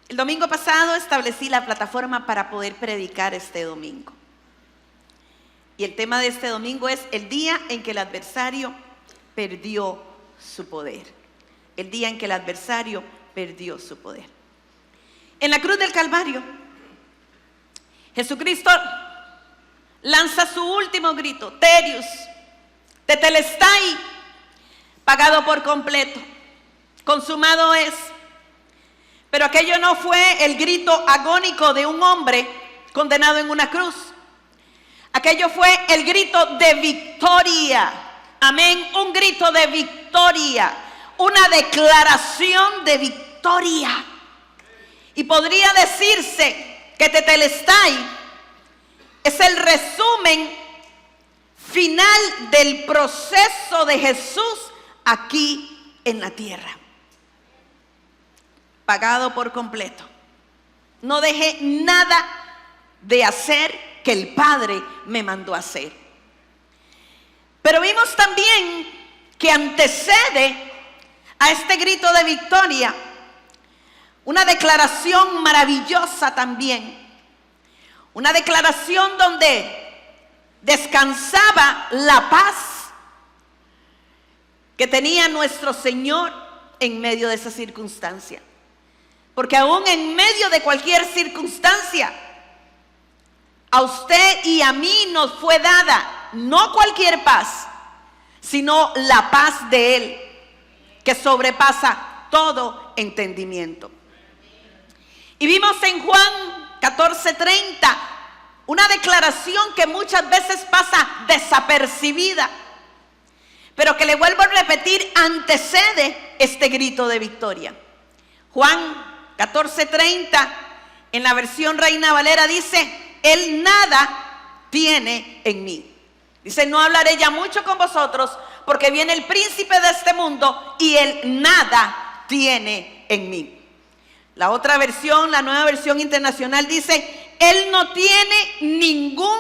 El domingo pasado establecí la plataforma para poder predicar este domingo. Y el tema de este domingo es el día en que el adversario perdió su poder. El día en que el adversario perdió su poder. En la cruz del Calvario, Jesucristo lanza su último grito: Terius, tetelestai, pagado por completo, consumado es. Pero aquello no fue el grito agónico de un hombre condenado en una cruz. Aquello fue el grito de victoria. Amén, un grito de victoria, una declaración de victoria. Y podría decirse que tetelestai es el resumen final del proceso de Jesús aquí en la tierra. Pagado por completo. No dejé nada de hacer que el Padre me mandó a hacer. Pero vimos también que antecede a este grito de victoria una declaración maravillosa también. Una declaración donde descansaba la paz que tenía nuestro Señor en medio de esa circunstancia. Porque aún en medio de cualquier circunstancia, a usted y a mí nos fue dada no cualquier paz, sino la paz de Él, que sobrepasa todo entendimiento. Y vimos en Juan 14:30 una declaración que muchas veces pasa desapercibida, pero que le vuelvo a repetir, antecede este grito de victoria. Juan 14:30 en la versión Reina Valera dice: Él nada tiene en mí. Dice: no hablaré ya mucho con vosotros, porque viene el príncipe de este mundo y Él nada tiene en mí. La otra versión, la Nueva Versión Internacional, dice: Él no tiene ningún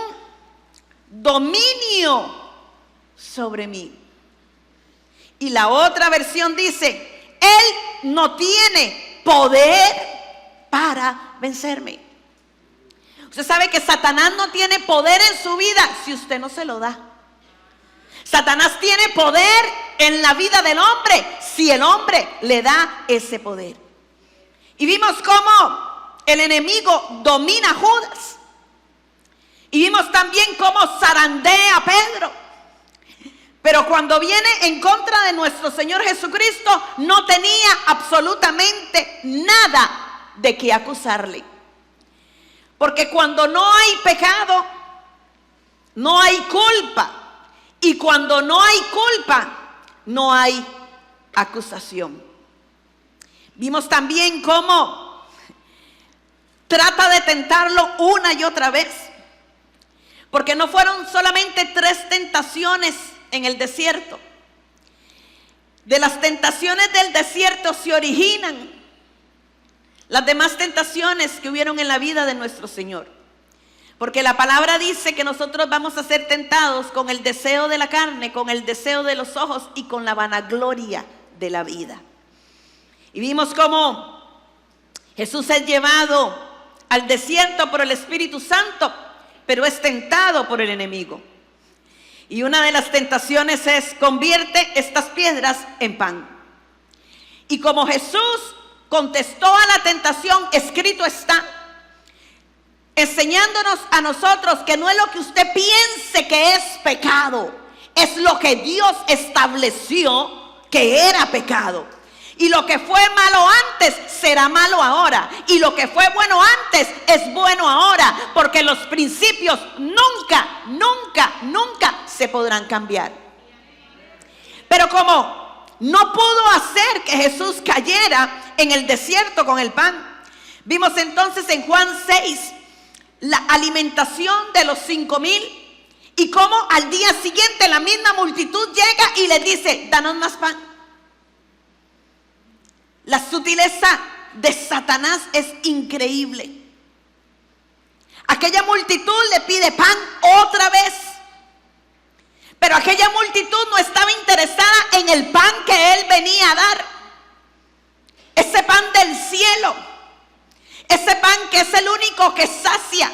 dominio sobre mí. Y la otra versión dice: Él no tiene poder para vencerme. Usted sabe que Satanás no tiene poder en su vida si usted no se lo da. Satanás tiene poder en la vida del hombre si el hombre le da ese poder. Y vimos cómo el enemigo domina a Judas. Y vimos también cómo zarandea a Pedro. Pero cuando viene en contra de nuestro Señor Jesucristo, no tenía absolutamente nada de qué acusarle. Porque cuando no hay pecado, no hay culpa. Y cuando no hay culpa, no hay acusación. Vimos también cómo trata de tentarlo una y otra vez. Porque no fueron solamente 3 tentaciones en el desierto. De las tentaciones del desierto se originan las demás tentaciones que hubieron en la vida de nuestro Señor. Porque la palabra dice que nosotros vamos a ser tentados con el deseo de la carne, con el deseo de los ojos y con la vanagloria de la vida. Y vimos cómo Jesús es llevado al desierto por el Espíritu Santo, pero es tentado por el enemigo. Y una de las tentaciones es: convierte estas piedras en pan. Y como Jesús contestó a la tentación, escrito está, enseñándonos a nosotros que no es lo que usted piense que es pecado, es lo que Dios estableció que era pecado. Y lo que fue malo antes será malo ahora, y lo que fue bueno antes es bueno ahora, porque los principios nunca, nunca, nunca se podrán cambiar. Pero como no pudo hacer que Jesús cayera en el desierto con el pan, vimos entonces en Juan 6 la alimentación de los 5,000 y cómo al día siguiente la misma multitud llega y le dice: danos más pan. La sutileza de Satanás es increíble. Aquella multitud le pide pan otra vez, pero aquella multitud no estaba interesada en el pan que él venía a dar, ese pan del cielo. Ese pan que es el único que sacia.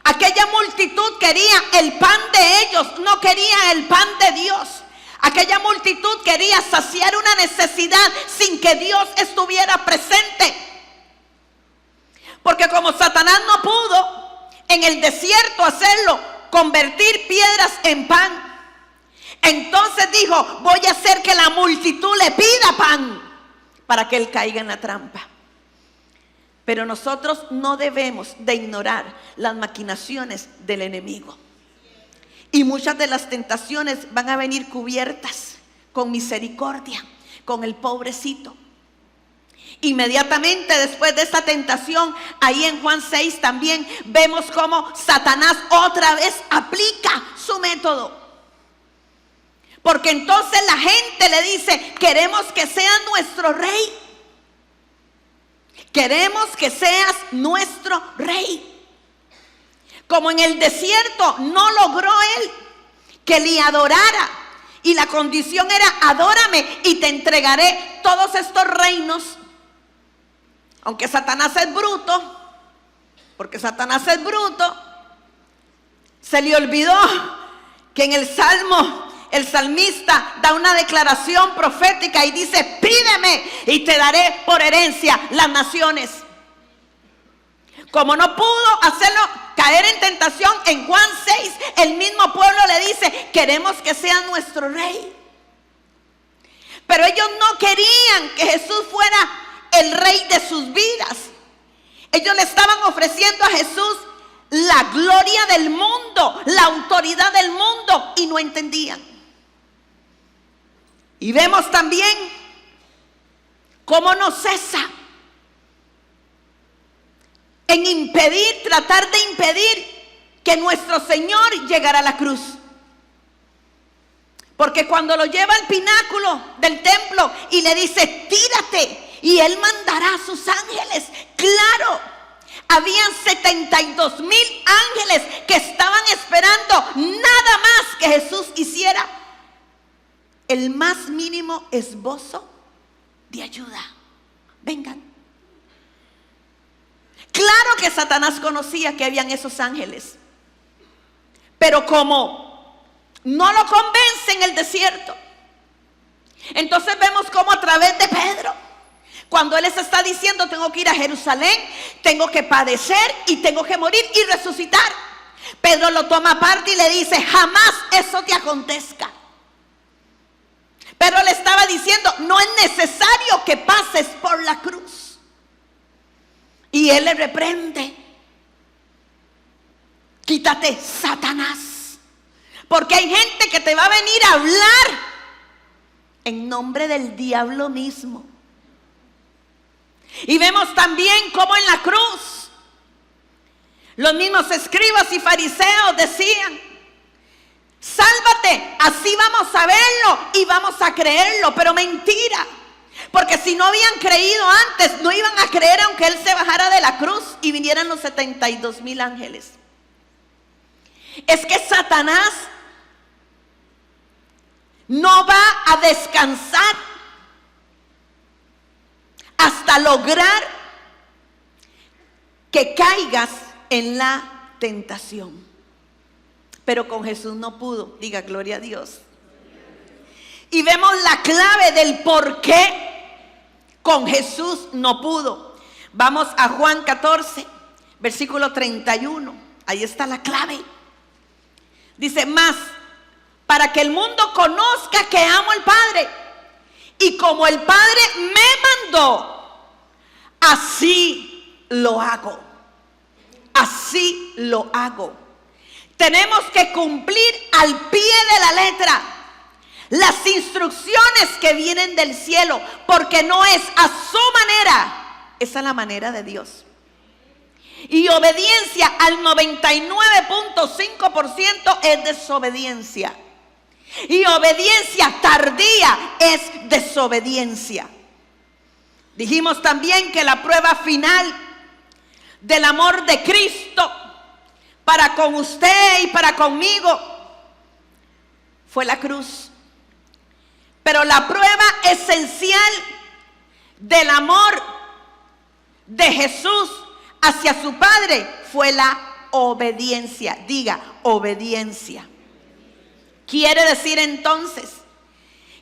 Aquella multitud quería el pan de ellos, no quería el pan de Dios. Aquella multitud quería saciar una necesidad sin que Dios estuviera presente. Porque como Satanás no pudo en el desierto hacerlo, convertir piedras en pan, entonces dijo: voy a hacer que la multitud le pida pan para que él caiga en la trampa. Pero nosotros no debemos de ignorar las maquinaciones del enemigo. Y muchas de las tentaciones van a venir cubiertas con misericordia, con el pobrecito. Inmediatamente después de esa tentación, ahí en Juan 6 también vemos cómo Satanás otra vez aplica su método. Porque entonces la gente le dice: queremos que seas nuestro rey. Queremos que seas nuestro rey. Como en el desierto no logró él que le adorara, y la condición era: adórame y te entregaré todos estos reinos. Aunque Satanás es bruto, porque Satanás es bruto, se le olvidó que en el Salmo el salmista da una declaración profética y dice: pídeme y te daré por herencia las naciones. Como no pudo hacerlo caer en tentación, en Juan 6 el mismo pueblo le dice: queremos que sea nuestro rey. Pero ellos no querían que Jesús fuera el rey de sus vidas. Ellos le estaban ofreciendo a Jesús la gloria del mundo, la autoridad del mundo, y no entendían. Y vemos también cómo no cesa en impedir, tratar de impedir que nuestro Señor llegara a la cruz. Porque cuando lo lleva al pináculo del templo y le dice: tírate y Él mandará a sus ángeles. Claro, habían 72,000 ángeles que estaban esperando nada más que Jesús hiciera el más mínimo esbozo de ayuda. Vengan. Claro que Satanás conocía que habían esos ángeles, pero como no lo convence en el desierto, entonces vemos como a través de Pedro, cuando él les está diciendo: tengo que ir a Jerusalén, tengo que padecer y tengo que morir y resucitar, Pedro lo toma aparte y le dice: jamás eso te acontezca. Pero le estaba diciendo: no es necesario que pases por la cruz. Y él le reprende: quítate, Satanás, porque hay gente que te va a venir a hablar en nombre del diablo mismo. Y vemos también cómo en la cruz los mismos escribas y fariseos decían: sálvate, así vamos a verlo y vamos a creerlo. Pero mentira, porque si no habían creído antes, no iban a creer aunque Él se bajara de la cruz y vinieran los 72,000 ángeles. Es que Satanás no va a descansar hasta lograr que caigas en la tentación. Pero con Jesús no pudo. Diga gloria a Dios. Y vemos la clave del por qué con Jesús no pudo. Vamos a Juan 14, versículo 31. Ahí está la clave. Dice: más para que el mundo conozca que amo al Padre, y como el Padre me mandó, así lo hago. Así lo hago. Tenemos que cumplir al pie de la letra las instrucciones que vienen del cielo, porque no es a su manera, es a la manera de Dios. Y obediencia al 99.5% es desobediencia. Y obediencia tardía es desobediencia. Dijimos también que la prueba final del amor de Cristo para con usted y para conmigo fue la cruz. Pero la prueba esencial del amor de Jesús hacia su padre fue la obediencia. Diga, obediencia. Quiere decir entonces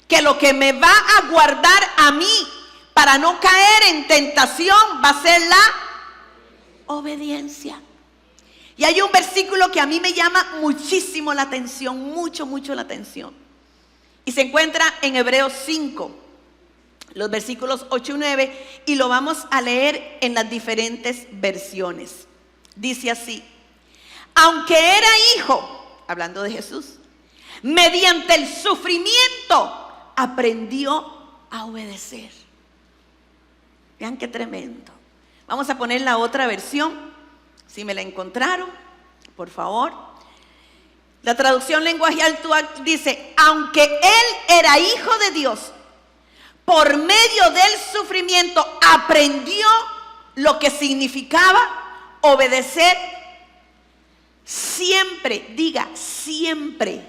que lo que me va a guardar a mí para no caer en tentación va a ser la obediencia. Y hay un versículo que a mí me llama muchísimo la atención, mucho la atención. Y se encuentra en Hebreos 5, los versículos 8 y 9, y lo vamos a leer en las diferentes versiones. Dice así: aunque era hijo, hablando de Jesús, mediante el sufrimiento aprendió a obedecer. Vean qué tremendo. Vamos a poner la otra versión, si me la encontraron, por favor. La traducción lenguaje actual dice: aunque él era hijo de Dios, por medio del sufrimiento aprendió lo que significaba obedecer siempre, diga siempre,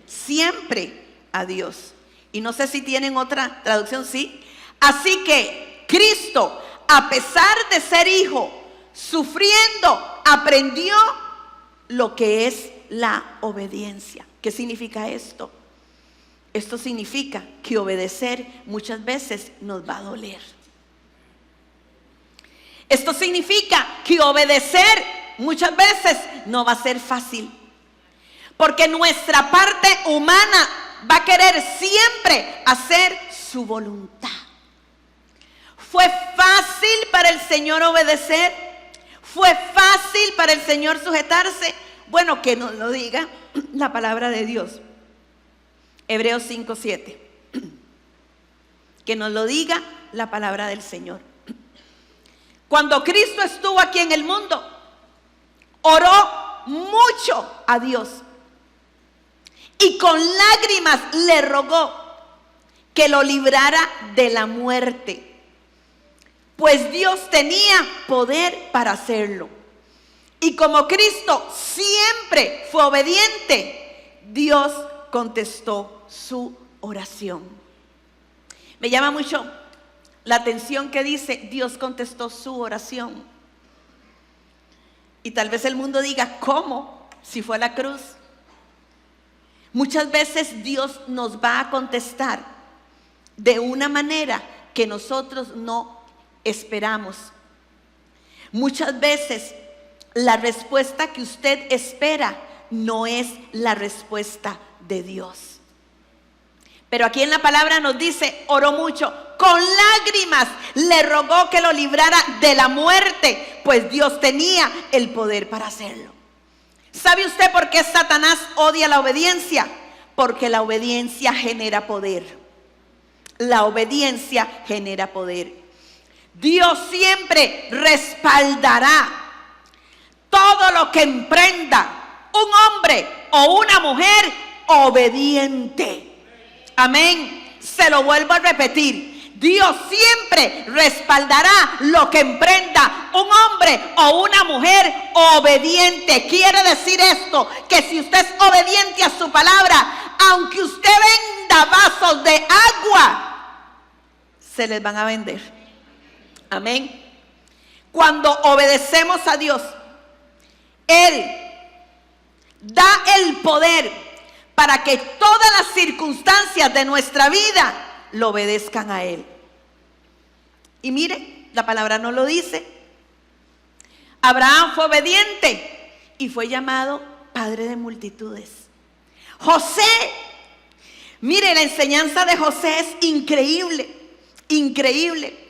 siempre a Dios. Y no sé si tienen otra traducción, ¿sí? Así que Cristo, a pesar de ser hijo, sufriendo, aprendió lo que es la obediencia. ¿Qué significa esto? Esto significa que obedecer muchas veces nos va a doler. Esto significa que obedecer muchas veces no va a ser fácil, porque nuestra parte humana va a querer siempre hacer su voluntad. ¿Fue fácil para el Señor obedecer? ¿Fue fácil para el Señor sujetarse? Bueno, que nos lo diga la palabra de Dios. Hebreos 5:7. Que nos lo diga la palabra del Señor. Cuando Cristo estuvo aquí en el mundo, oró mucho a Dios y con lágrimas le rogó que lo librara de la muerte, pues Dios tenía poder para hacerlo. Y como Cristo siempre fue obediente, Dios contestó su oración. Me llama mucho la atención que dice: Dios contestó su oración. Y tal vez el mundo diga: ¿cómo? Si fue a la cruz. Muchas veces Dios nos va a contestar de una manera que nosotros no esperamos. Muchas veces la respuesta que usted espera no es la respuesta de Dios. Pero aquí en la palabra nos dice: oró mucho, con lágrimas le rogó que lo librara de la muerte, pues Dios tenía el poder para hacerlo. ¿Sabe usted por qué Satanás odia la obediencia? Porque la obediencia genera poder. La obediencia genera poder. Dios siempre respaldará todo lo que emprenda un hombre o una mujer obediente. Amén. Se lo vuelvo a repetir: Dios siempre respaldará lo que emprenda un hombre o una mujer obediente. Quiere decir esto, que si usted es obediente a su palabra, aunque usted venda vasos de agua, se les van a vender. Amén. Cuando obedecemos a Dios, Él da el poder para que todas las circunstancias de nuestra vida lo obedezcan a Él. Y mire, la palabra nos lo dice. Abraham fue obediente y fue llamado padre de multitudes. José, mire, la enseñanza de José es increíble, increíble.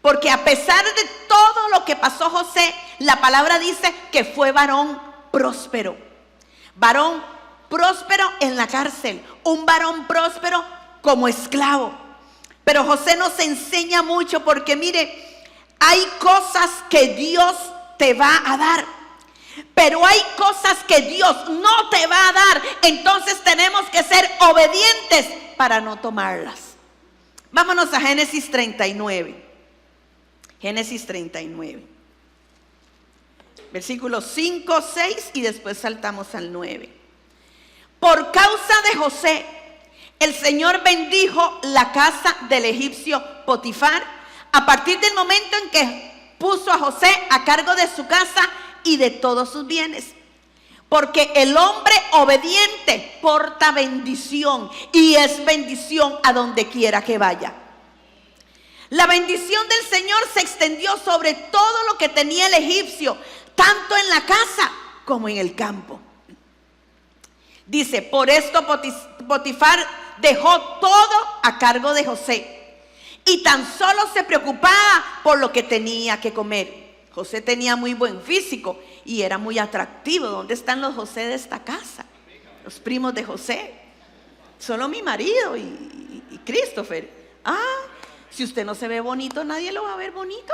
Porque a pesar de todo lo que pasó José, la palabra dice que fue varón próspero. Varón próspero en la cárcel, un varón próspero como esclavo. Pero José nos enseña mucho, porque mire, hay cosas que Dios te va a dar, pero hay cosas que Dios no te va a dar. Entonces tenemos que ser obedientes para no tomarlas. Vámonos a Génesis 39. Génesis 39. Versículos 5, 6 y después saltamos al 9. Por causa de José, el Señor bendijo la casa del egipcio Potifar a partir del momento en que puso a José a cargo de su casa y de todos sus bienes. Porque el hombre obediente porta bendición y es bendición a donde quiera que vaya. La bendición del Señor se extendió sobre todo lo que tenía el egipcio, tanto en la casa como en el campo. Dice, por esto Potifar dejó todo a cargo de José y tan solo se preocupaba por lo que tenía que comer. José tenía muy buen físico y era muy atractivo. ¿Dónde están los José de esta casa? Los primos de José. Solo mi marido y Christopher. Si usted no se ve bonito, nadie lo va a ver bonito.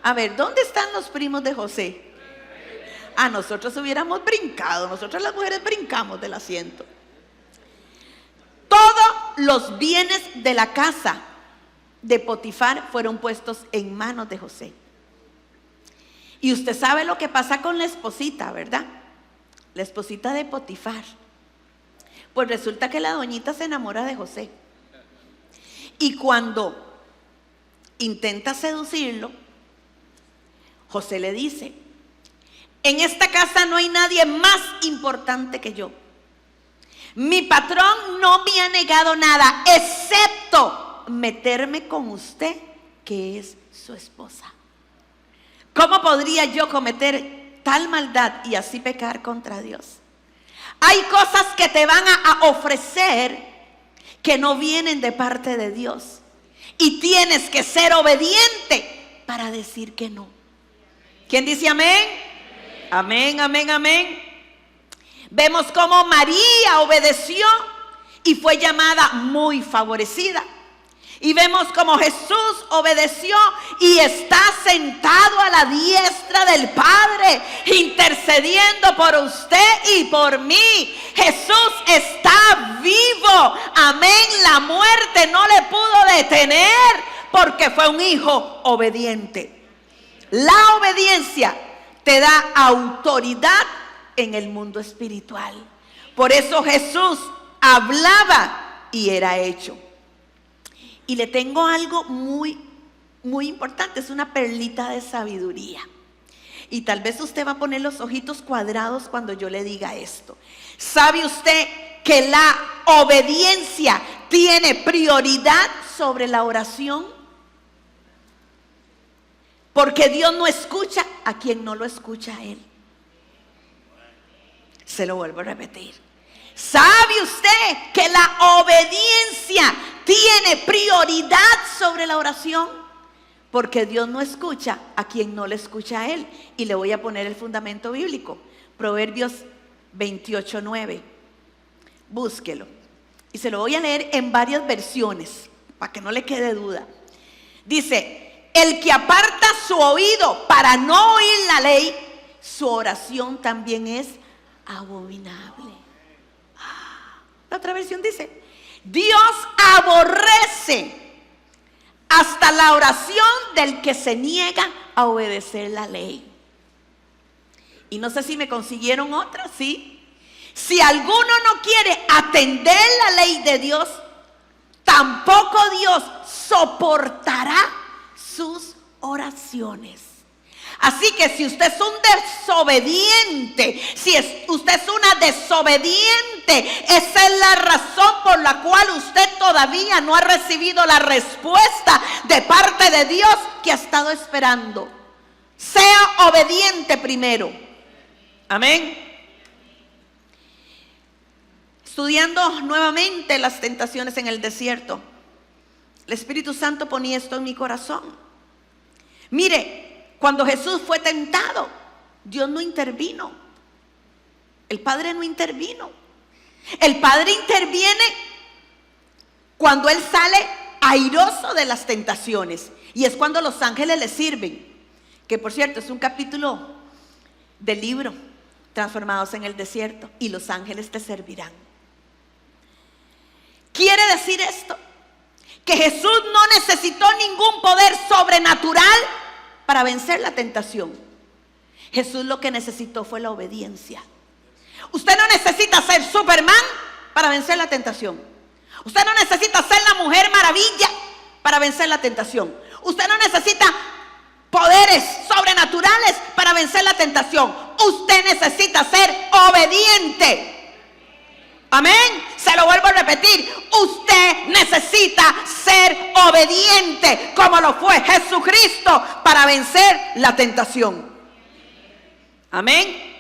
A ver, ¿dónde están los primos de José? Nosotros hubiéramos brincado. Nosotros las mujeres brincamos del asiento. Todos los bienes de la casa de Potifar fueron puestos en manos de José. Y usted sabe lo que pasa con la esposita, ¿verdad? La esposita de Potifar. Pues resulta que la doñita se enamora de José. Y cuando intenta seducirlo, José le dice, en esta casa no hay nadie más importante que yo. Mi patrón no me ha negado nada, excepto meterme con usted, que es su esposa. ¿Cómo podría yo cometer tal maldad y así pecar contra Dios? Hay cosas que te van a ofrecer que no vienen de parte de Dios. Y tienes que ser obediente para decir que no. ¿Quién dice amén? Amén, amén, amén. Vemos cómo María obedeció y fue llamada muy favorecida. Y vemos cómo Jesús obedeció y está sentado a la diestra del Padre, intercediendo por usted y por mí. Jesús está vivo. Amén. La muerte no le pudo detener porque fue un hijo obediente. La obediencia te da autoridad en el mundo espiritual. Por eso Jesús hablaba y era hecho. Y le tengo algo muy, muy importante. Es una perlita de sabiduría. Y tal vez usted va a poner los ojitos cuadrados cuando yo le diga esto. ¿Sabe usted que la obediencia tiene prioridad sobre la oración? Porque Dios no escucha a quien no lo escucha a Él. Se lo vuelvo a repetir. ¿Sabe usted que la obediencia tiene prioridad sobre la oración? Porque Dios no escucha a quien no le escucha a Él. Y le voy a poner el fundamento bíblico. Proverbios 28:9. Búsquelo. Y se lo voy a leer en varias versiones, para que no le quede duda. Dice, el que aparta su oído para no oír la ley, su oración también es abominable. La otra versión dice, Dios aborrece hasta la oración del que se niega a obedecer la ley. Y no sé si me consiguieron otra, ¿sí? Si alguno no quiere atender la ley de Dios, tampoco Dios soportará sus oraciones. Así que si usted es un desobediente, usted es una desobediente, esa es la razón por la cual usted todavía no ha recibido la respuesta de parte de Dios que ha estado esperando. Sea obediente primero. Amén. Estudiando nuevamente las tentaciones en el desierto, el Espíritu Santo ponía esto en mi corazón. Mire, cuando Jesús fue tentado, Dios no intervino. El Padre no intervino. El Padre interviene cuando Él sale airoso de las tentaciones. Y es cuando los ángeles le sirven. Que por cierto es un capítulo del libro Transformados en el Desierto. Y los ángeles te servirán. ¿Quiere decir esto? Que Jesús no necesitó ningún poder sobrenatural para vencer la tentación. Jesús lo que necesitó fue la obediencia. Usted no necesita ser Superman para vencer la tentación. Usted no necesita ser la Mujer Maravilla para vencer la tentación. Usted no necesita vencer la tentación, usted necesita ser obediente. Amén. Se lo vuelvo a repetir. Usted necesita ser obediente como lo fue Jesucristo para vencer la tentación. Amén.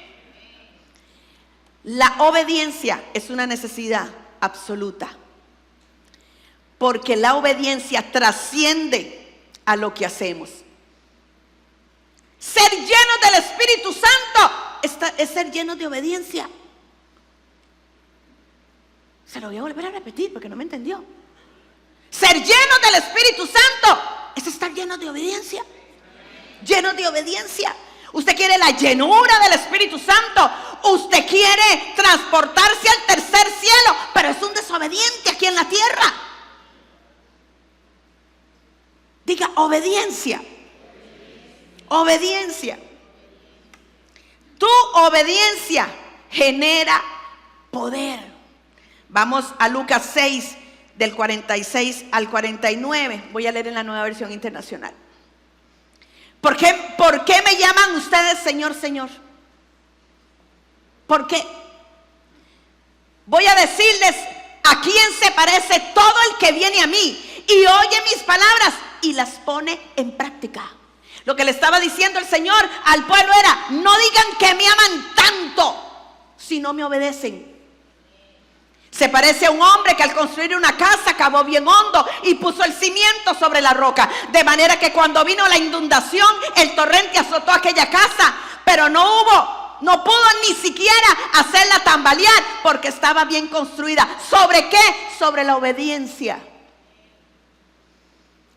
La obediencia es una necesidad absoluta, porque la obediencia trasciende a lo que hacemos. Ser llenos del Espíritu Santo es ser llenos de obediencia. Se lo voy a volver a repetir porque no me entendió. Ser llenos del Espíritu Santo es estar llenos de obediencia. Llenos de obediencia. Usted quiere la llenura del Espíritu Santo. Usted quiere transportarse al tercer cielo, pero es un desobediente aquí en la tierra. Diga obediencia. Obediencia. Tu obediencia genera poder. Vamos a Lucas 6, del 46 al 49. Voy a leer en la Nueva Versión Internacional. ¿Por qué me llaman ustedes Señor, Señor? ¿Por qué? Voy a decirles a quién se parece todo el que viene a mí y oye mis palabras y las pone en práctica. Lo que le estaba diciendo el Señor al pueblo era: no digan que me aman tanto si no me obedecen. Se parece a un hombre que al construir una casa cavó bien hondo y puso el cimiento sobre la roca, de manera que cuando vino la inundación el torrente azotó aquella casa, pero no pudo ni siquiera hacerla tambalear porque estaba bien construida. ¿Sobre qué? Sobre la obediencia.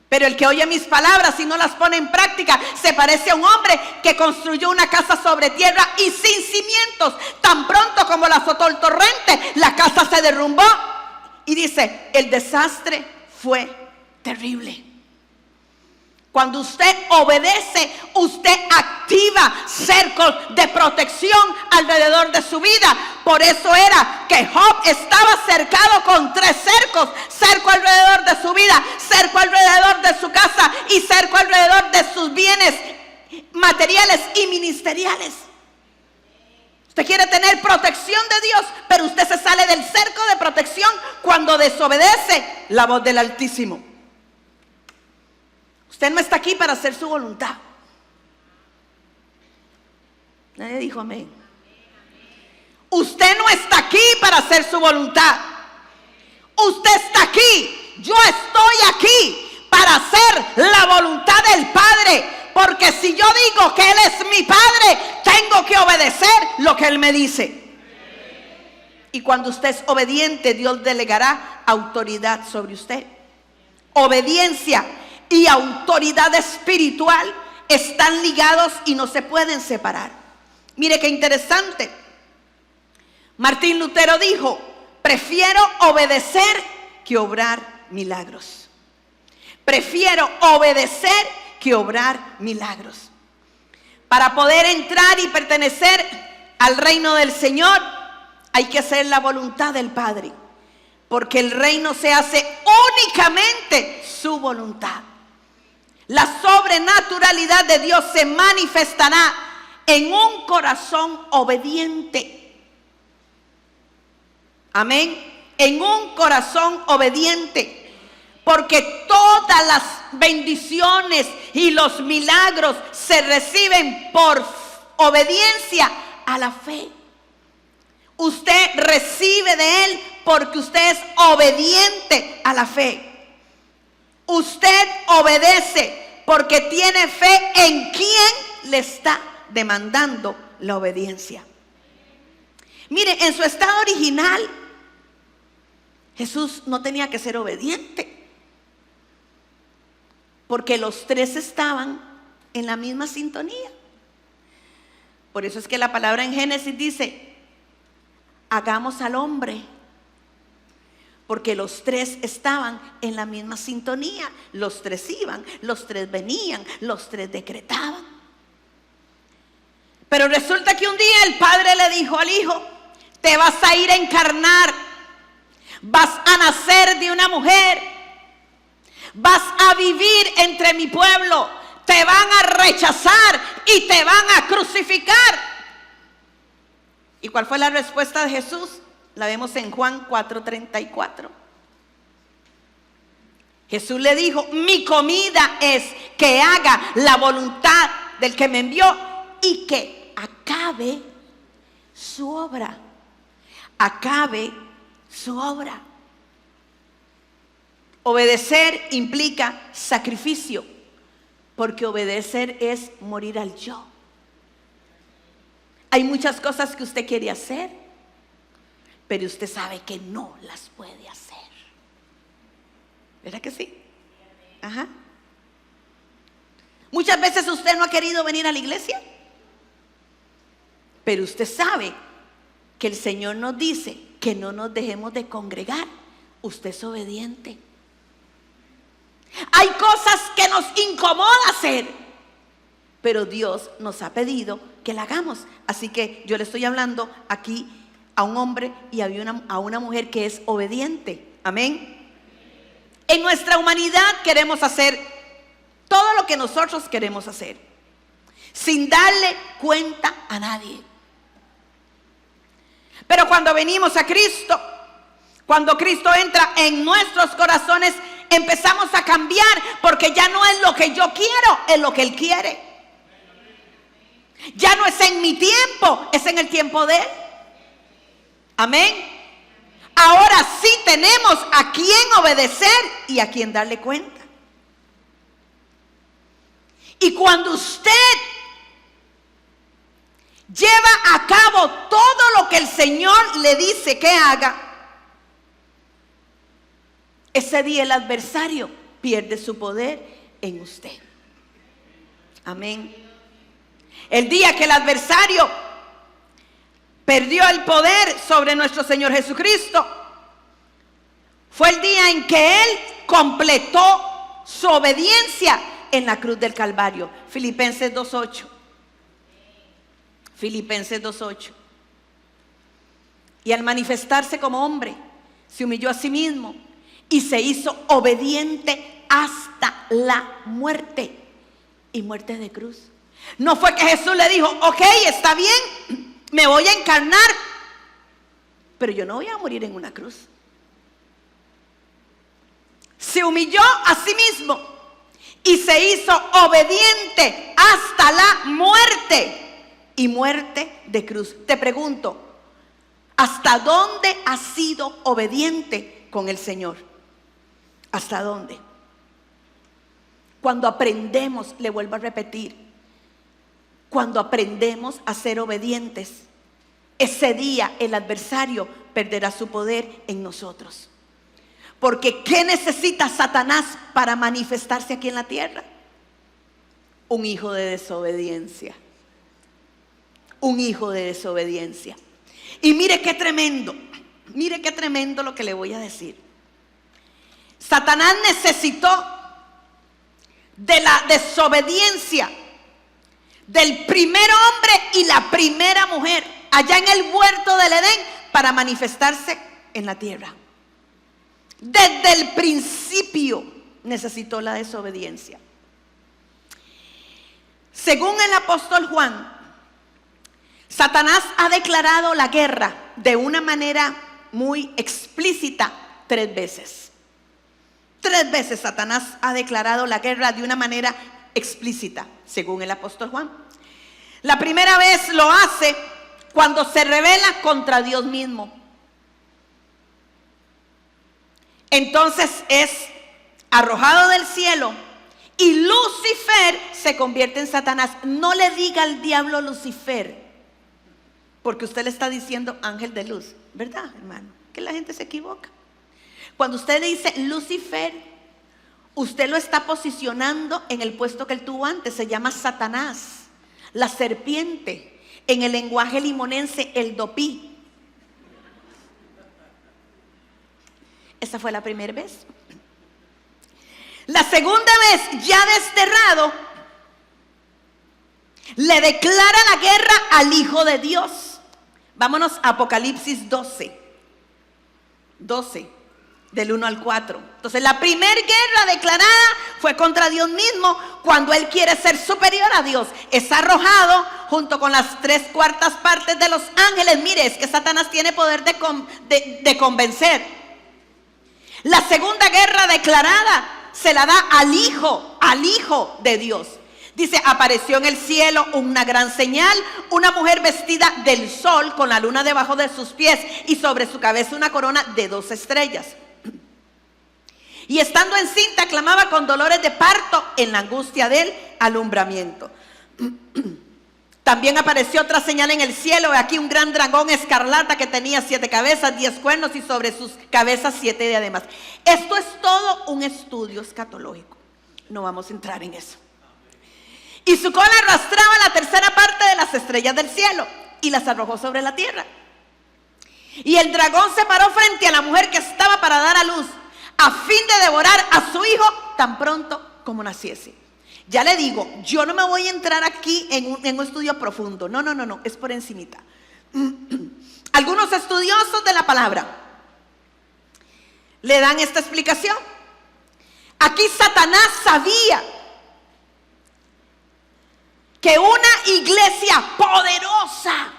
Pero el que oye mis palabras y no las pone en práctica se parece a un hombre que construyó una casa sobre tierra y sin cimientos. Tan pronto como la azotó el torrente, la casa se derrumbó. Y dice, el desastre fue terrible. Cuando usted obedece, usted activa cercos de protección alrededor de su vida. Por eso era que Job estaba cercado con 3 cercos. Cerco alrededor de su vida, cerco alrededor de su casa y cerco alrededor de sus bienes materiales y ministeriales. Usted quiere tener protección de Dios, pero usted se sale del cerco de protección cuando desobedece la voz del Altísimo. Usted no está aquí para hacer su voluntad. Nadie dijo amén. Usted no está aquí para hacer su voluntad. Usted está aquí. Yo estoy aquí para hacer la voluntad del Padre. Porque si yo digo que Él es mi Padre, tengo que obedecer lo que Él me dice. Y cuando usted es obediente, Dios delegará autoridad sobre usted. Obediencia y autoridad espiritual están ligados y no se pueden separar. Mire qué interesante. Martín Lutero dijo: prefiero obedecer que obrar milagros. Prefiero obedecer que obrar milagros. Para poder entrar y pertenecer al reino del Señor, hay que hacer la voluntad del Padre, porque el reino se hace únicamente su voluntad. La sobrenaturalidad de Dios se manifestará en un corazón obediente. Amén. En un corazón obediente. Porque todas las bendiciones y los milagros se reciben por obediencia a la fe. Usted recibe de Él porque usted es obediente a la fe. Usted obedece porque tiene fe en quien le está demandando la obediencia. Mire, en su estado original, Jesús no tenía que ser obediente, porque los 3 estaban en la misma sintonía. Por eso es que la palabra en Génesis dice: hagamos al hombre. Porque los 3 estaban en la misma sintonía. Los 3 iban, los 3 venían, los 3 decretaban. Pero resulta que un día el padre le dijo al hijo: te vas a ir a encarnar, vas a nacer de una mujer, vas a vivir entre mi pueblo, te van a rechazar y te van a crucificar. ¿Y cuál fue la respuesta de Jesús? La vemos en Juan 4:34. Jesús le dijo: mi comida es que haga la voluntad del que me envió y que acabe su obra. Acabe su obra. Obedecer implica sacrificio, porque obedecer es morir al yo. Hay muchas cosas que usted quiere hacer, pero usted sabe que no las puede hacer. ¿Verdad que sí? Ajá. Muchas veces usted no ha querido venir a la iglesia, pero usted sabe que el Señor nos dice que no nos dejemos de congregar. Usted es obediente. Hay cosas que nos incomoda hacer, pero Dios nos ha pedido que la hagamos. Así que yo le estoy hablando aquí a un hombre y a una mujer que es obediente. Amén. En nuestra humanidad queremos hacer todo lo que nosotros queremos hacer, sin darle cuenta a nadie. Pero cuando venimos a Cristo, cuando Cristo entra en nuestros corazones, empezamos a cambiar, porque ya no es lo que yo quiero, es lo que Él quiere. Ya no es en mi tiempo, es en el tiempo de Él. Amén. Ahora sí tenemos a quien obedecer y a quien darle cuenta. Y cuando usted lleva a cabo todo lo que el Señor le dice que haga, ese día el adversario pierde su poder en usted. Amén. El día que el adversario perdió el poder sobre nuestro Señor Jesucristo fue el día en que Él completó su obediencia en la cruz del Calvario. Filipenses 2:8. Filipenses 2:8. Y al manifestarse como hombre, se humilló a sí mismo y se hizo obediente hasta la muerte, y muerte de cruz. No fue que Jesús le dijo: ok, está bien, me voy a encarnar, pero yo no voy a morir en una cruz. Se humilló a sí mismo y se hizo obediente hasta la muerte, y muerte de cruz. Te pregunto, ¿hasta dónde has sido obediente con el Señor? ¿Hasta dónde? Cuando aprendemos, le vuelvo a repetir, cuando aprendemos a ser obedientes, ese día el adversario perderá su poder en nosotros. Porque ¿qué necesita Satanás para manifestarse aquí en la tierra? Un hijo de desobediencia. Un hijo de desobediencia. Y mire qué tremendo lo que le voy a decir. Satanás necesitó de la desobediencia del primer hombre y la primera mujer allá en el huerto del Edén para manifestarse en la tierra. Desde el principio necesitó la desobediencia. Según el apóstol Juan, Satanás ha declarado la guerra de una manera muy explícita 3 veces. 3 veces Satanás ha declarado la guerra de una manera explícita, según el apóstol Juan. La primera vez lo hace cuando se rebela contra Dios mismo. Entonces es arrojado del cielo y Lucifer se convierte en Satanás. No le diga al diablo Lucifer, porque usted le está diciendo ángel de luz, ¿verdad, hermano? Que la gente se equivoca. Cuando usted le dice Lucifer, usted lo está posicionando en el puesto que él tuvo antes. Se llama Satanás, la serpiente. En el lenguaje limonense, el dopí. Esa fue la primera vez. La segunda vez, ya desterrado, le declara la guerra al Hijo de Dios. Vámonos a Apocalipsis 12. del 1 al 4. Entonces la primera guerra declarada fue contra Dios mismo, cuando Él quiere ser superior a Dios. Es arrojado junto con las 3/4 partes de los ángeles. Mire, es que Satanás tiene poder de convencer. La segunda guerra declarada se la da al Hijo de Dios. Dice, apareció en el cielo una gran señal, una mujer vestida del sol con la luna debajo de sus pies y sobre su cabeza una corona de 2 estrellas. Y estando encinta clamaba con dolores de parto en la angustia del alumbramiento. También apareció otra señal en el cielo, aquí un gran dragón escarlata que tenía 7 cabezas, 10 cuernos y sobre sus cabezas 7 diademas. Esto es todo un estudio escatológico, no vamos a entrar en eso. Y su cola arrastraba la 3/3 parte de las estrellas del cielo y las arrojó sobre la tierra. Y el dragón se paró frente a la mujer que estaba para dar a luz, a fin de devorar a su hijo tan pronto como naciese. Ya le digo, yo no me voy a entrar aquí en un estudio profundo. No, es por encimita. Algunos estudiosos de la palabra le dan esta explicación. Aquí Satanás sabía que una iglesia poderosa,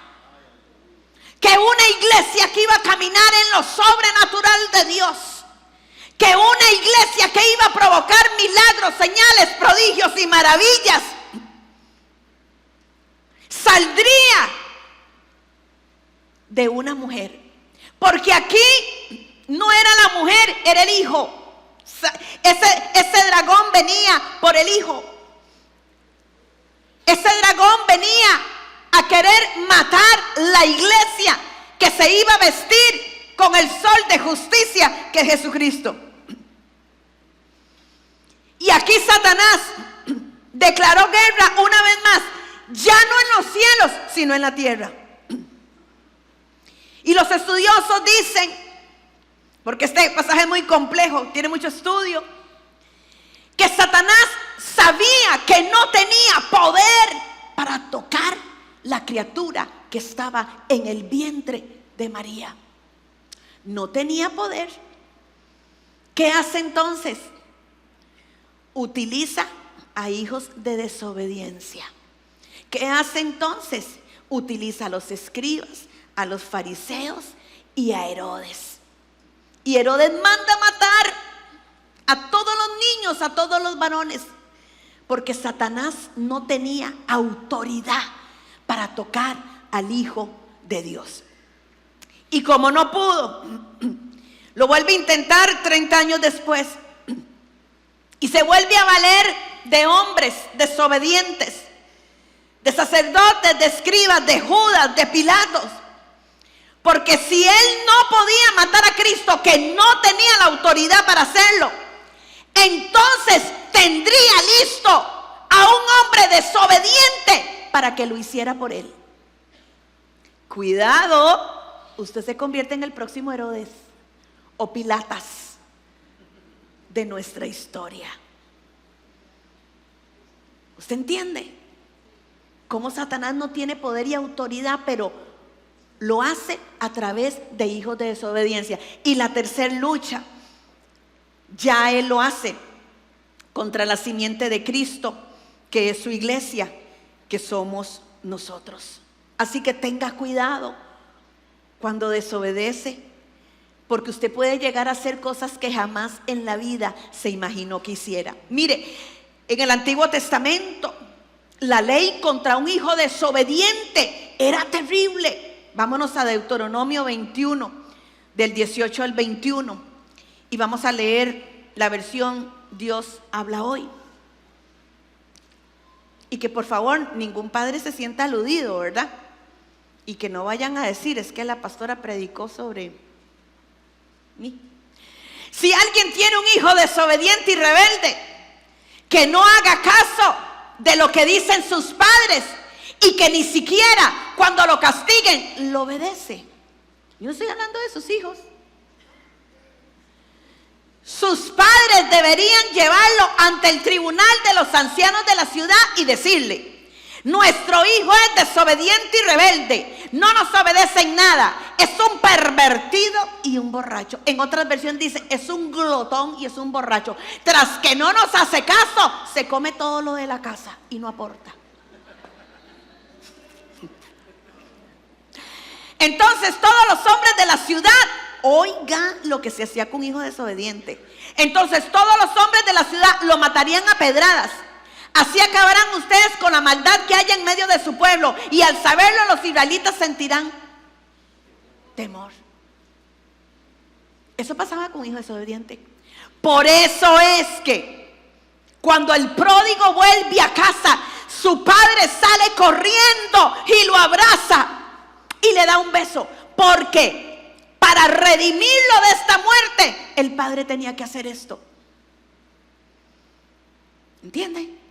que una iglesia que iba a caminar en lo sobrenatural de Dios, que una iglesia que iba a provocar milagros, señales, prodigios y maravillas, saldría de una mujer. Porque aquí no era la mujer, era el hijo. Ese dragón venía por el hijo. Ese dragón venía a querer matar la iglesia que se iba a vestir con el sol de justicia que es Jesucristo. Y aquí Satanás declaró guerra una vez más, ya no en los cielos, sino en la tierra. Y los estudiosos dicen, porque este pasaje es muy complejo, tiene mucho estudio, que Satanás sabía que no tenía poder para tocar la criatura que estaba en el vientre de María. No tenía poder. ¿Qué hace entonces? Utiliza a hijos de desobediencia. ¿Qué hace entonces? Utiliza a los escribas, a los fariseos y a Herodes. Y Herodes manda matar a todos los niños, a todos los varones, porque Satanás no tenía autoridad para tocar al Hijo de Dios. Y como no pudo, lo vuelve a intentar 30 años después. Y se vuelve a valer de hombres desobedientes, de sacerdotes, de escribas, de Judas, de Pilatos. Porque si él no podía matar a Cristo, que no tenía la autoridad para hacerlo, entonces tendría listo a un hombre desobediente para que lo hiciera por él. Cuidado, usted se convierte en el próximo Herodes o Pilatas de nuestra historia. ¿Usted entiende cómo Satanás no tiene poder y autoridad, pero lo hace a través de hijos de desobediencia? Y la tercera lucha, ya él lo hace contra la simiente de Cristo, que es su iglesia, que somos nosotros. Así que tenga cuidado cuando desobedece, porque usted puede llegar a hacer cosas que jamás en la vida se imaginó que hiciera. Mire, en el Antiguo Testamento, la ley contra un hijo desobediente era terrible. Vámonos a Deuteronomio 21, del 18 al 21, y vamos a leer la versión Dios habla hoy. Y que por favor ningún padre se sienta aludido, ¿verdad? Y que no vayan a decir, es que la pastora predicó sobre mí. Si alguien tiene un hijo desobediente y rebelde, que no haga caso de lo que dicen sus padres, y que ni siquiera cuando lo castiguen lo obedece. Yo no estoy hablando de sus hijos. Sus padres deberían llevarlo ante el tribunal de los ancianos de la ciudad y decirle: nuestro hijo es desobediente y rebelde, no nos obedece en nada, es un pervertido y un borracho. En otras versiones dice, es un glotón y es un borracho. Tras que no nos hace caso, se come todo lo de la casa y no aporta. Entonces todos los hombres de la ciudad, oiga lo que se hacía con un hijo desobediente. Entonces todos los hombres de la ciudad lo matarían a pedradas. Así acabarán ustedes con la maldad que hay en medio de su pueblo. Y al saberlo, los israelitas sentirán temor. Eso pasaba con un hijo desobediente. Por eso es que cuando el pródigo vuelve a casa, su padre sale corriendo y lo abraza y le da un beso. Porque para redimirlo de esta muerte, el padre tenía que hacer esto. ¿Entienden?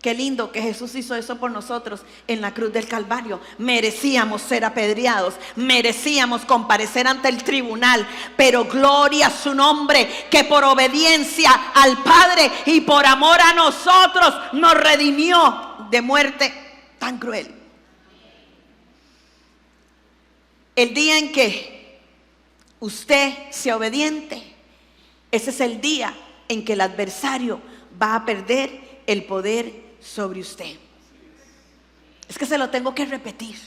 Qué lindo que Jesús hizo eso por nosotros en la cruz del Calvario. Merecíamos ser apedreados, merecíamos comparecer ante el tribunal, pero gloria a su nombre, que por obediencia al Padre y por amor a nosotros nos redimió de muerte tan cruel. El día en que usted sea obediente, ese es el día en que el adversario va a perder el poder sobre usted. Es que se lo tengo que repetir.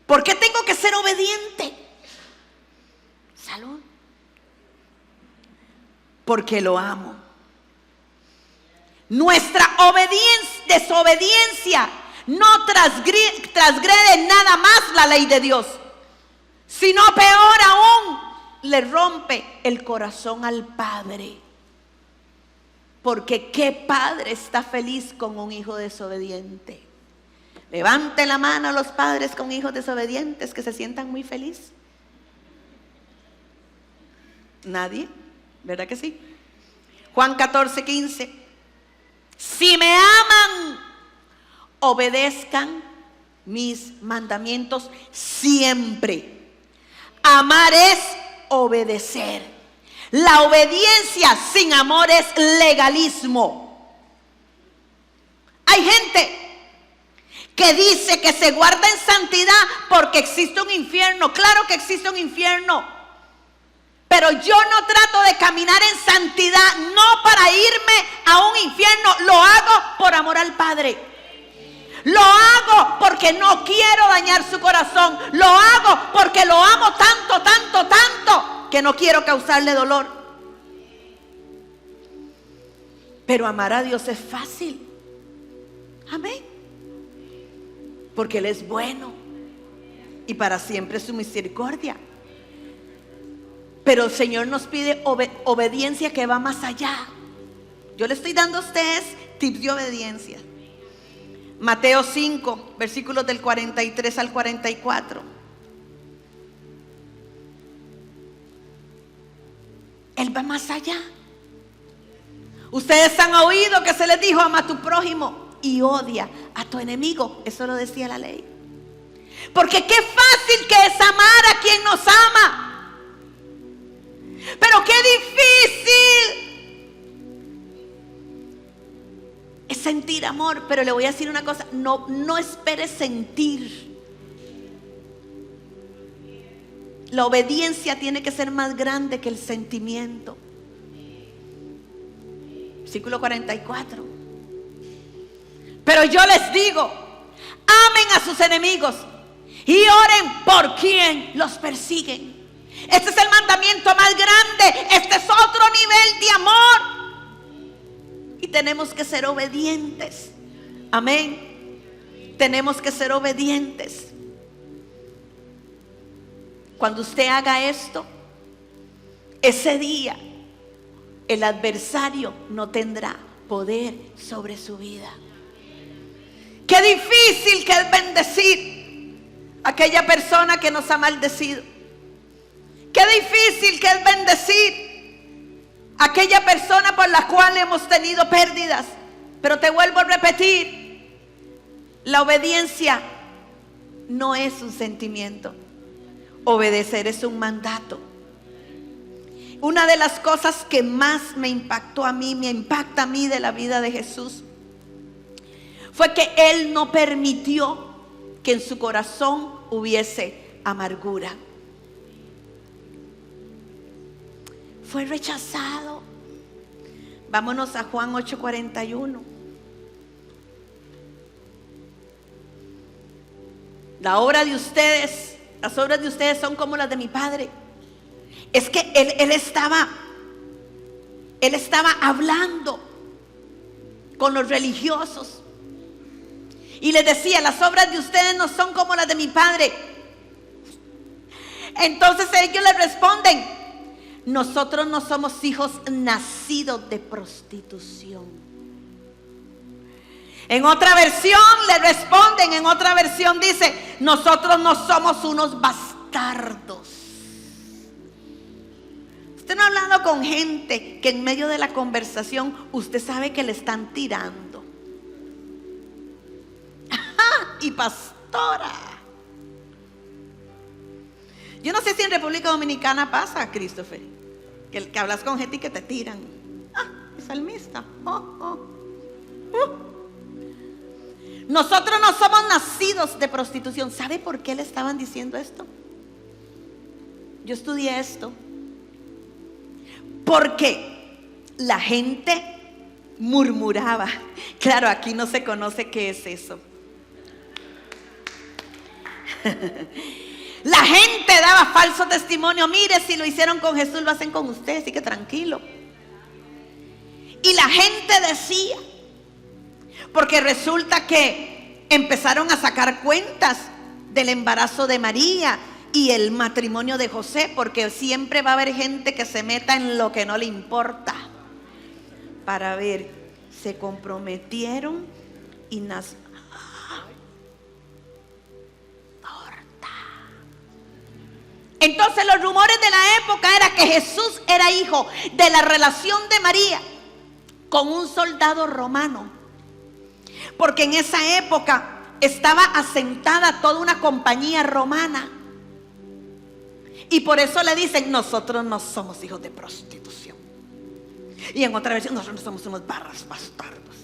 ¿Por qué tengo que ser obediente? Salud. Porque lo amo. Nuestra desobediencia no transgrede nada más la ley de Dios, sino peor aún, le rompe el corazón al Padre. Porque ¿qué padre está feliz con un hijo desobediente? Levante la mano a los padres con hijos desobedientes que se sientan muy felices. Nadie, ¿verdad que sí? Juan 14:15. Si me aman, obedezcan mis mandamientos siempre. Amar es obedecer. La obediencia sin amor es legalismo. Hay gente que dice que se guarda en santidad porque existe un infierno. Claro que existe un infierno, pero yo no trato de caminar en santidad no para irme a un infierno. Lo hago por amor al Padre. Lo hago porque no quiero dañar su corazón. Lo hago porque lo amo tanto, tanto, tanto, que no quiero causarle dolor. Pero amar a Dios es fácil. Amén. Porque Él es bueno y para siempre su misericordia. Pero el Señor nos pide obediencia que va más allá. Yo le estoy dando a ustedes tips de obediencia. Mateo 5, versículos del 43 al 44. Él va más allá. Ustedes han oído que se les dijo: ama a tu prójimo y odia a tu enemigo. Eso lo decía la ley. Porque qué fácil que es amar a quien nos ama, pero qué difícil es sentir amor. Pero le voy a decir una cosa: no esperes sentir. La obediencia tiene que ser más grande que el sentimiento. Versículo 44. Pero yo les digo: amen a sus enemigos y oren por quien los persiguen. Este es el mandamiento más grande. Este es otro nivel de amor. Y tenemos que ser obedientes. Amén. Tenemos que ser obedientes. Cuando usted haga esto, ese día el adversario no tendrá poder sobre su vida. Qué difícil que es bendecir a aquella persona que nos ha maldecido. Qué difícil que es bendecir a aquella persona por la cual hemos tenido pérdidas. Pero te vuelvo a repetir, la obediencia no es un sentimiento. Obedecer es un mandato. Una de las cosas que más me impactó a mí, me impacta a mí de la vida de Jesús, fue que Él no permitió que en su corazón hubiese amargura. Fue rechazado. Vámonos a Juan 8:41. Las obras de ustedes son como las de mi Padre. Es que él estaba hablando con los religiosos y les decía: las obras de ustedes no son como las de mi Padre. Entonces ellos le responden: nosotros no somos hijos nacidos de prostitución. En otra versión le responden, en otra versión dice: nosotros no somos unos bastardos. Usted no ha hablado con gente que en medio de la conversación usted sabe que le están tirando. ¡Ajá! Y pastora. Yo no sé si en República Dominicana pasa, Christopher, que hablas con gente y que te tiran. Ah, es salmista. Nosotros no somos nacidos de prostitución. ¿Sabe por qué le estaban diciendo esto? Yo estudié esto. Porque la gente murmuraba. Claro, aquí no se conoce qué es eso. La gente daba falso testimonio. Mire, si lo hicieron con Jesús, lo hacen con usted, así que tranquilo. Y la gente decía, porque resulta que empezaron a sacar cuentas del embarazo de María y el matrimonio de José, porque siempre va a haber gente que se meta en lo que no le importa para ver, se comprometieron y nació. Entonces los rumores de la época era que Jesús era hijo de la relación de María con un soldado romano, porque en esa época estaba asentada toda una compañía romana. Y por eso le dicen: nosotros no somos hijos de prostitución. Y en otra versión: nosotros no somos unos bastardos.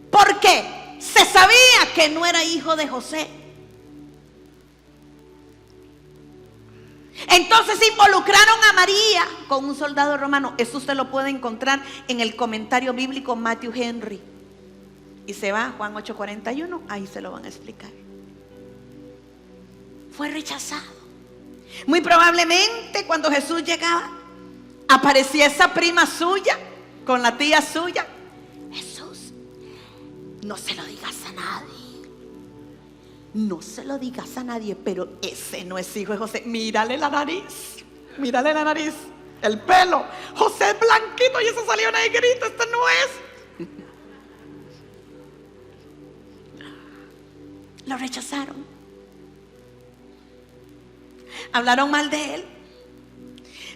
Porque se sabía que no era hijo de José. Entonces involucraron a María con un soldado romano. Eso usted lo puede encontrar en el comentario bíblico Matthew Henry. Y se va a Juan 8:41, ahí se lo van a explicar. Fue rechazado. Muy probablemente cuando Jesús llegaba, aparecía esa prima suya con la tía suya. Jesús, no se lo digas a nadie. No se lo digas a nadie, pero ese no es hijo de José. Mírale la nariz, el pelo. José es blanquito y eso salió negrito, este no es. Lo rechazaron. Hablaron mal de él.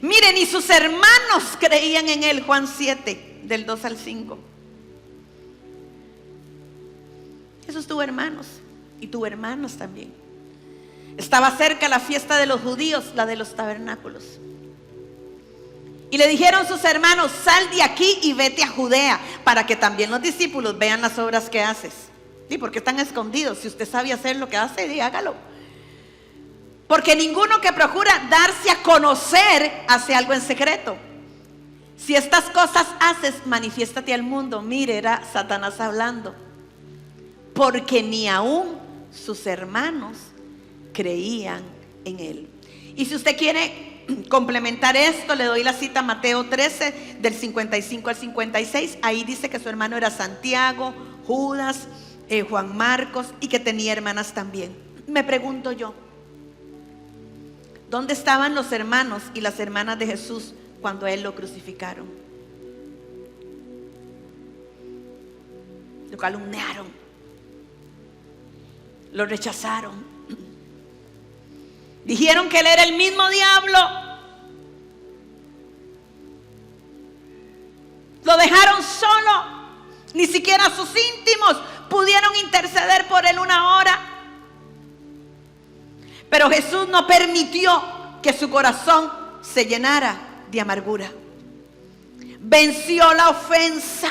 Miren, y sus hermanos creían en él. Juan 7, del 2 al 5. Jesús tuvo hermanos y tuvo hermanos también. Estaba cerca la fiesta de los judíos, la de los tabernáculos. Y le dijeron sus hermanos: sal de aquí y vete a Judea, para que también los discípulos vean las obras que haces. Sí, porque están escondidos. Si usted sabe hacer lo que hace, hágalo. Porque ninguno que procura darse a conocer hace algo en secreto. Si estas cosas haces, manifiéstate al mundo. Mire, era Satanás hablando. Porque ni aún sus hermanos creían en él. Y si usted quiere complementar esto, le doy la cita: Mateo 13, del 55 al 56. Ahí dice que su hermano era Santiago, Judas, Juan Marcos, y que tenía hermanas también. Me pregunto yo, ¿dónde estaban los hermanos y las hermanas de Jesús cuando a él lo crucificaron? Lo calumniaron, lo rechazaron, dijeron que él era el mismo diablo, lo dejaron solo. Ni siquiera sus íntimos pudieron interceder por él una hora. Pero Jesús no permitió que su corazón se llenara de amargura. Venció la ofensa.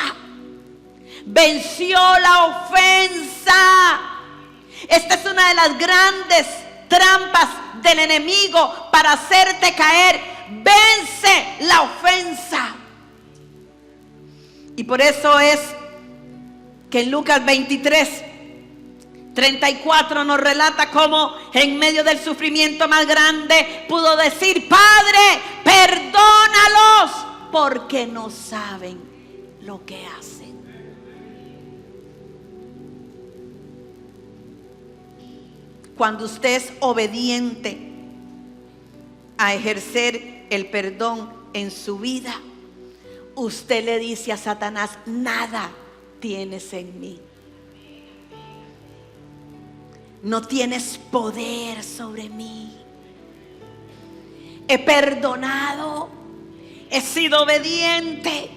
Venció la ofensa. Esta es una de las grandes trampas del enemigo para hacerte caer. Vence la ofensa. Y por eso es que en Lucas 23:34 nos relata cómo en medio del sufrimiento más grande pudo decir: Padre, perdónalos porque no saben lo que hacen. Cuando usted es obediente a ejercer el perdón en su vida, usted le dice a Satanás: nada tienes en mí. No tienes poder sobre mí. He perdonado, he sido obediente,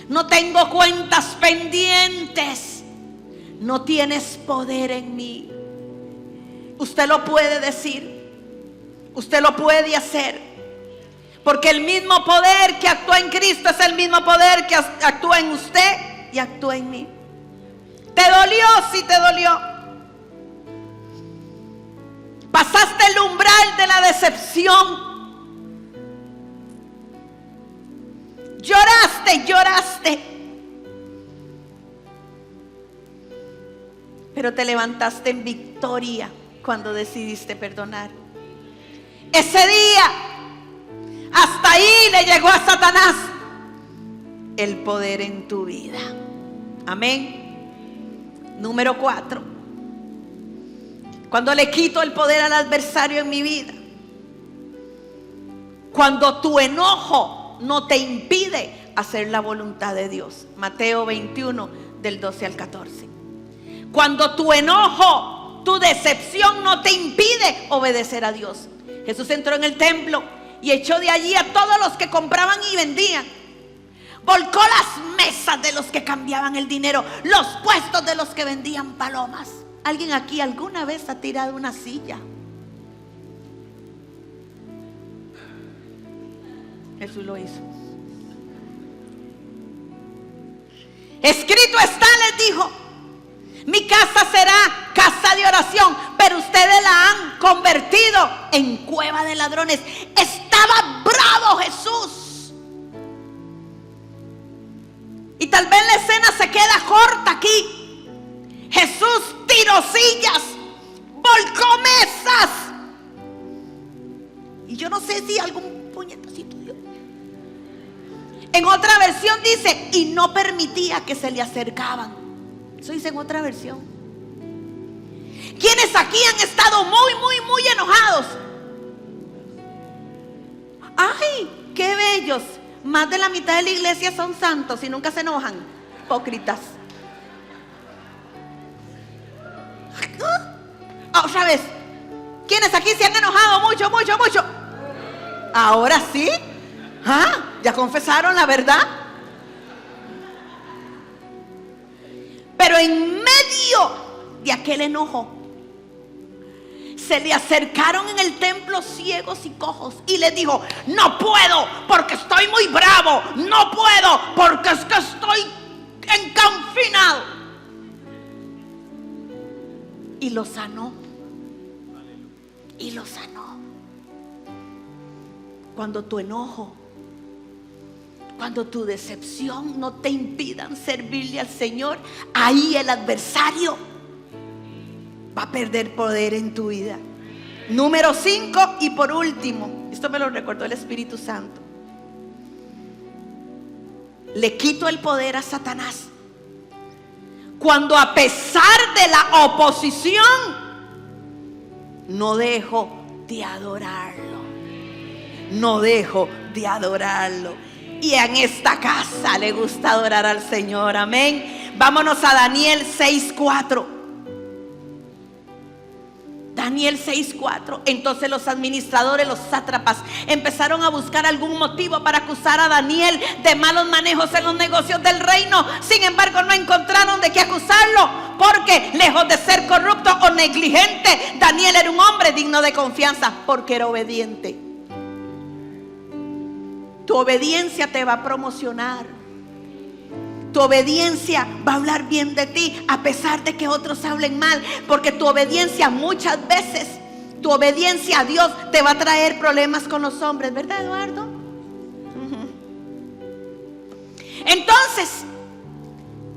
no tengo cuentas pendientes. No tienes poder en mí. Usted lo puede decir, usted lo puede hacer, porque el mismo poder que actúa en Cristo es el mismo poder que actúa en usted y actúa en mí. ¿Te dolió? Sí, te dolió. Pasaste el umbral de la decepción. Lloraste. Pero te levantaste en victoria cuando decidiste perdonar. Ese día, hasta ahí le llegó a Satanás el poder en tu vida. Amén. Número 4. Cuando le quito el poder al adversario en mi vida. Cuando tu enojo no te impide hacer la voluntad de Dios. Mateo 21, del 12 al 14. Cuando tu enojo, tu decepción no te impide obedecer a Dios. Jesús entró en el templo y echó de allí a todos los que compraban y vendían. Volcó las mesas de los que cambiaban el dinero, los puestos de los que vendían palomas. ¿Alguien aquí alguna vez ha tirado una silla? Jesús lo hizo. Escrito está, les dijo: mi casa será casa de oración, pero ustedes la han convertido en cueva de ladrones. Estaba bravo Jesús. Y tal vez la escena se queda corta aquí. Jesús tiró sillas, volcó mesas. Y yo no sé si algún puñetacito dio. En otra versión dice: y no permitía que se le acercaban. Eso dice en otra versión. ¿Quiénes aquí han estado muy enojados? ¡Ay, qué bellos! Más de la mitad de la iglesia son santos y nunca se enojan. Hipócritas. Otra vez. ¿Quiénes aquí se han enojado mucho? Ahora sí. ¿Ah? ¿Ya confesaron la verdad? Pero en medio de aquel enojo se le acercaron en el templo ciegos y cojos y les dijo: no puedo porque estoy muy bravo, no puedo porque es que estoy encanfinado. Y lo sanó. Cuando tu enojo, cuando tu decepción no te impidan servirle al Señor, ahí el adversario va a perder poder en tu vida. Número 5 y por último, esto me lo recordó el Espíritu Santo. Le quito el poder a Satanás cuando, a pesar de la oposición, no dejo de adorarlo. Y en esta casa le gusta adorar al Señor. Amén. Vámonos a Daniel 6:4. Daniel 6:4. Entonces los administradores, los sátrapas, empezaron a buscar algún motivo para acusar a Daniel de malos manejos en los negocios del reino. Sin embargo, no encontraron de qué acusarlo, porque lejos de ser corrupto o negligente, Daniel era un hombre digno de confianza, porque era obediente. Tu obediencia te va a promocionar. Tu obediencia va a hablar bien de ti a pesar de que otros hablen mal, porque tu obediencia muchas veces, tu obediencia a Dios te va a traer problemas con los hombres, ¿verdad, Eduardo? Entonces,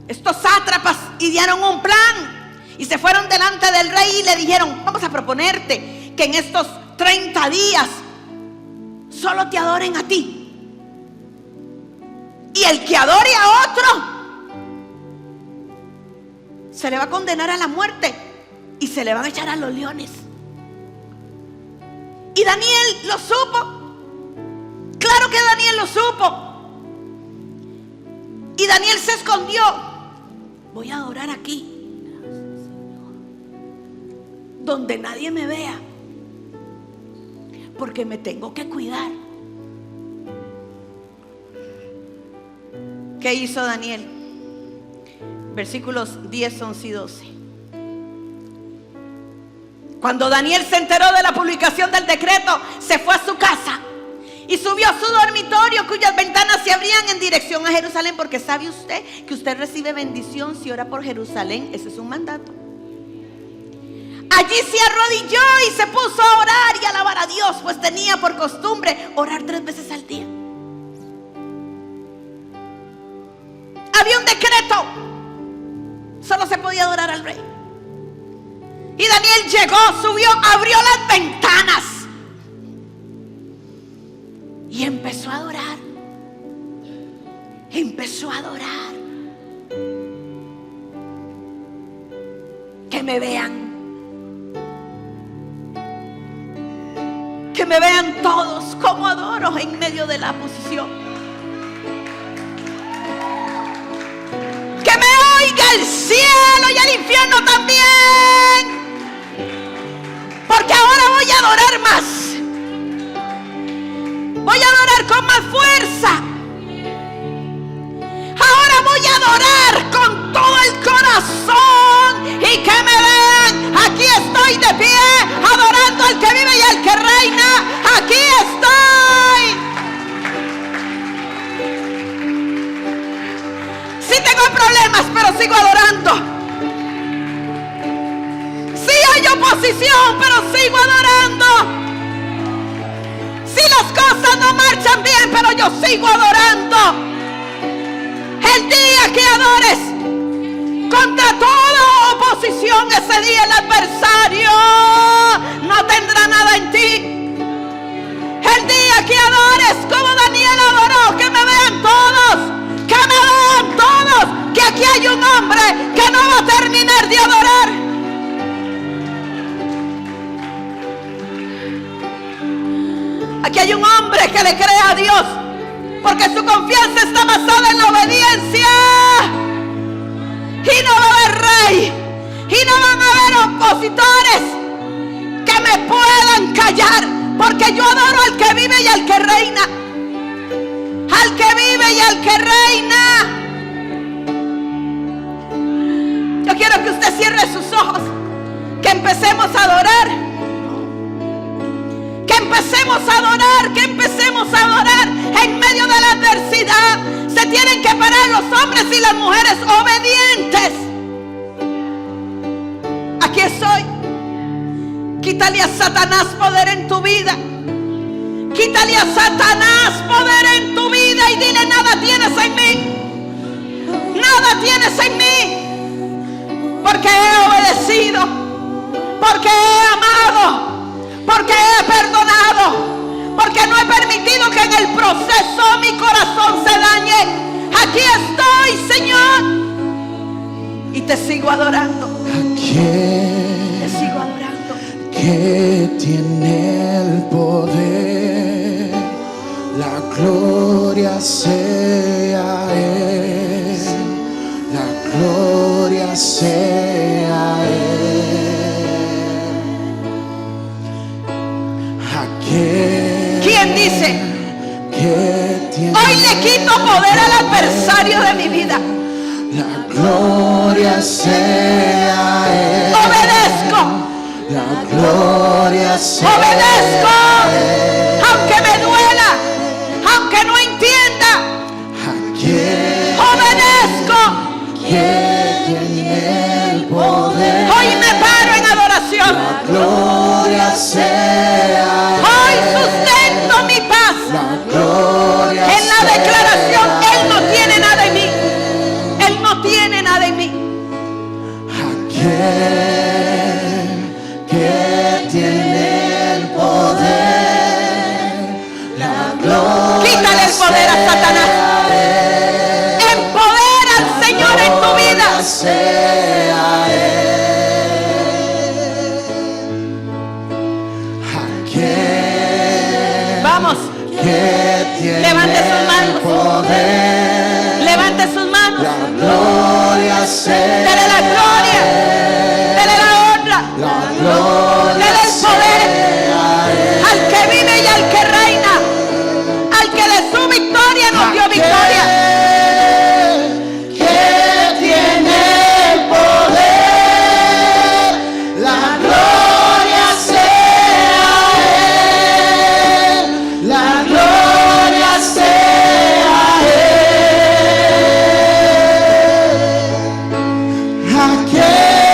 estos sátrapas idearon un plan y se fueron delante del rey y le dijeron: vamos a proponerte que en estos 30 días solo te adoren a ti. Y el que adore a otro se le va a condenar a la muerte y se le van a echar a los leones. Y Daniel lo supo. Claro que Daniel lo supo. Y Daniel se escondió. Voy a adorar aquí, donde nadie me vea, porque me tengo que cuidar. ¿Qué hizo Daniel? Versículos 10, 11 y 12. Cuando Daniel se enteró de la publicación del decreto, se fue a su casa y subió a su dormitorio, cuyas ventanas se abrían en dirección a Jerusalén, porque sabe usted que usted recibe bendición si ora por Jerusalén. Ese es un mandato. Allí se arrodilló y se puso a orar y a alabar a Dios, pues tenía por costumbre orar 3 veces al día. Había un decreto, solo se podía adorar al rey. Y Daniel llegó, subió, abrió las ventanas y empezó a adorar. Empezó a adorar. Que me vean. Que me vean todos como adoro en medio de la posición. Que me oiga el cielo y el infierno también. Porque ahora voy a adorar más. Voy a adorar con más fuerza. Ahora voy a adorar con todo el corazón. Y que me vean. Aquí estoy de pie, adorando al que vive y al que reina. Aquí estoy. Sí tengo problemas, pero sigo adorando. Sí hay oposición, pero sigo adorando. Sí las cosas no marchan bien, pero yo sigo adorando. El día que adores contra toda oposición, ese día el adversario no tendrá nada en ti. El día que adores como Daniel adoró, que me vean todos. Que me vean todos, que aquí hay un hombre que no va a terminar de adorar. Aquí hay un hombre que le cree a Dios, porque su confianza está basada en la obediencia. Y no va a haber rey, y no van a haber opositores que me puedan callar, porque yo adoro al que vive y al que reina. Al que vive y al que reina. Yo quiero que usted cierre sus ojos, que empecemos a adorar, que empecemos a adorar, que empecemos a adorar en medio de la adversidad. Se tienen que parar los hombres y las mujeres obedientes. Aquí estoy. Quítale a Satanás poder en tu vida. Quítale a Satanás poder en tu vida y dile: nada tienes en mí. Nada tienes en mí. Porque he obedecido. Porque he amado. Porque he perdonado. Porque no he permitido que en el proceso mi corazón se dañe. Aquí estoy, Señor. Y te sigo adorando. Te sigo adorando. Que tiene el poder, la gloria sea Él, la gloria sea Él. ¿Quién dice? Hoy le quito poder al adversario de mi vida. La gloria sea Él. Obedezco. La gloria sea Obedezco, Él. aunque me duela, aunque no entienda. Aquí Obedezco, tiene el poder. Hoy me paro en adoración. La gloria sea a Hoy Él. sustento mi paz La gloria en la sea declaración. a Él no tiene nada en mí. Él no tiene nada en mí. aquel que tiene el poder. La gloria Quítale el poder a Satanás. Empodera al Señor en tu vida. sea aquel Vamos, que tiene levante sus manos. el poder. Levante sus manos. La gloria sea Dele la gloria. Dele la honra. la gloria Dele el poder al que vive y al que reina. Al que de su victoria nos dio victoria. que tiene el poder. La gloria sea a Él. La gloria sea a Él.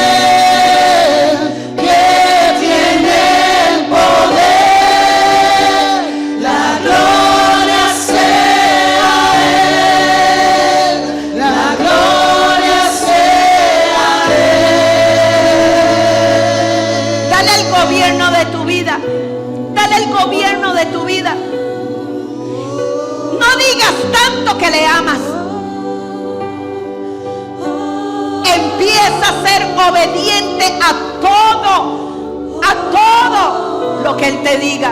Aquel que tiene el poder. La gloria sea a Él. La gloria sea a Él. Dale el gobierno de tu vida. Dale el gobierno de tu vida. No digas tanto que le amas. Empieza a ser obediente a todo lo que Él te diga.